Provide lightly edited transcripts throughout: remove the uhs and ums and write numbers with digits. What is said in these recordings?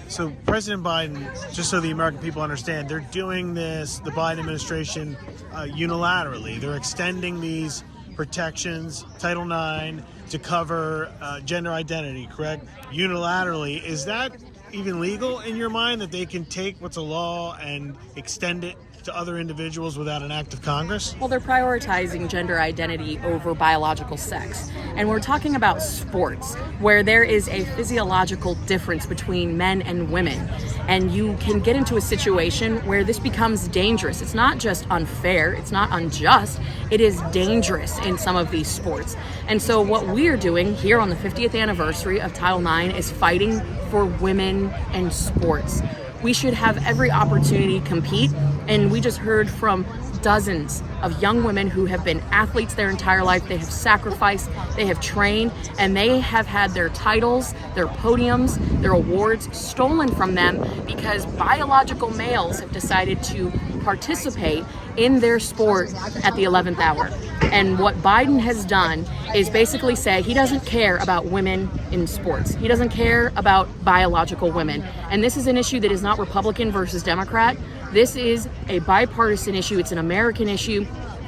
So President Biden, just so the American people understand, they're doing this, the Biden administration, unilaterally. They're extending these protections, Title IX, to cover gender identity, correct? Unilaterally. Is that even legal in your mind, that they can take what's a law and extend it to other individuals without an act of Congress? Well, they're prioritizing gender identity over biological sex. And we're talking about sports, where there is a physiological difference between men and women. And you can get into a situation where this becomes dangerous. It's not just unfair, it's not unjust, it is dangerous in some of these sports. And so what we are doing here on the 50th anniversary of Title IX is fighting for women and sports. We should have every opportunity to compete, and we just heard from dozens of young women who have been athletes their entire life. They have sacrificed, they have trained, and they have had their titles, their podiums, their awards stolen from them because biological males have decided to participate in their sport at the 11th hour. And what Biden has done is basically say he doesn't care about women in sports. He doesn't care about biological women. And this is an issue that is not Republican versus Democrat. This is a bipartisan issue. It's an American issue.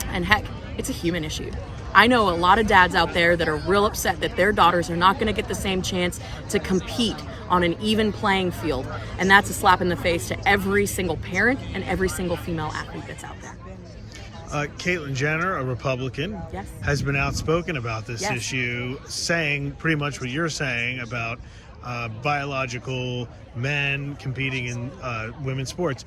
And heck, it's a human issue. I know a lot of dads out there that are real upset that their daughters are not going to get the same chance to compete on an even playing field. And that's a slap in the face to every single parent and every single female athlete that's out there. Caitlyn Jenner, a Republican, Yes. has been outspoken about this Yes. issue, saying pretty much what you're saying about biological men competing in women's sports.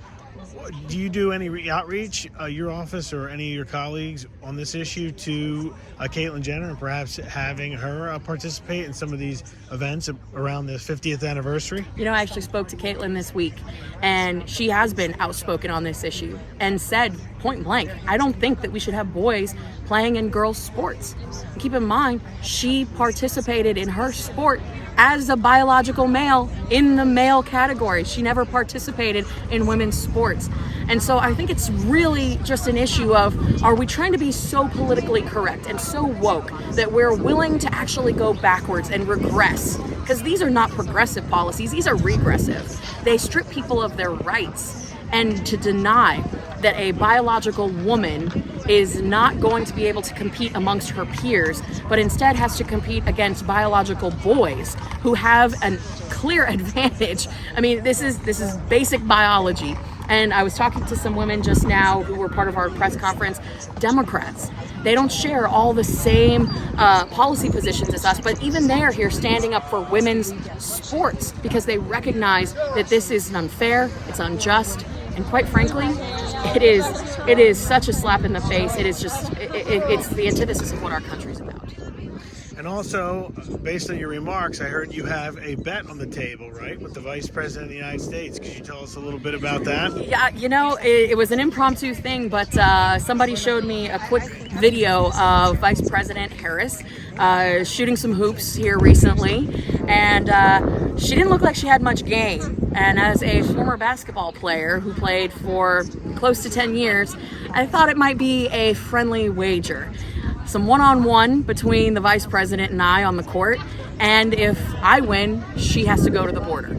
Do you do any outreach, your office or any of your colleagues, on this issue to Caitlyn Jenner, and perhaps having her participate in some of these events around the 50th anniversary? You know, I actually spoke to Caitlyn this week, and she has been outspoken on this issue and said point blank, I don't think that we should have boys playing in girls' sports. Keep in mind, she participated in her sport as a biological male in the male category. She never participated in women's sports. And so I think it's really just an issue of, are we trying to be so politically correct and so woke that we're willing to actually go backwards and regress? Because these are not progressive policies, these are regressive. They strip people of their rights. And to deny that a biological woman is not going to be able to compete amongst her peers, but instead has to compete against biological boys who have a clear advantage. I mean, this is basic biology. And I was talking to some women just now who were part of our press conference, Democrats. They don't share all the same policy positions as us, but even they're here standing up for women's sports because they recognize that this is unfair, it's unjust, and quite frankly, it is such a slap in the face. It is just, it's the antithesis of what our country's about. And also, based on your remarks, I heard you have a bet on the table, right, with the Vice President of the United States. Could you tell us a little bit about that? Yeah, you know, it was an impromptu thing, but somebody showed me a quick video of Vice President Harris shooting some hoops here recently, and she didn't look like she had much game. And as a former basketball player who played for close to 10 years, I thought it might be a friendly wager. Some one-on-one between the vice president and I on the court, and if I win, she has to go to the border.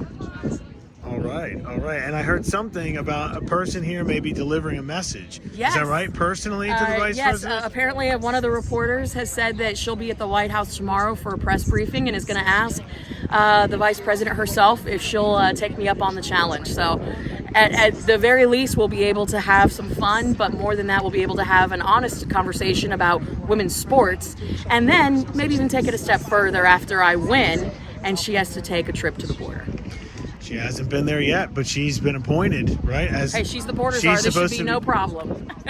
All right. And I heard something about a person here maybe delivering a message. Yes. Is that right? Personally to the vice president? Yes. Apparently, one of the reporters has said that she'll be at the White House tomorrow for a press briefing and is going to ask the vice president herself if she'll take me up on the challenge. So at the very least, we'll be able to have some fun, but more than that, we'll be able to have an honest conversation about women's sports, and then maybe even take it a step further after I win and she has to take a trip to the border. She hasn't been there yet, but she's been appointed, right? Hey, she's the border czar. This should be no problem.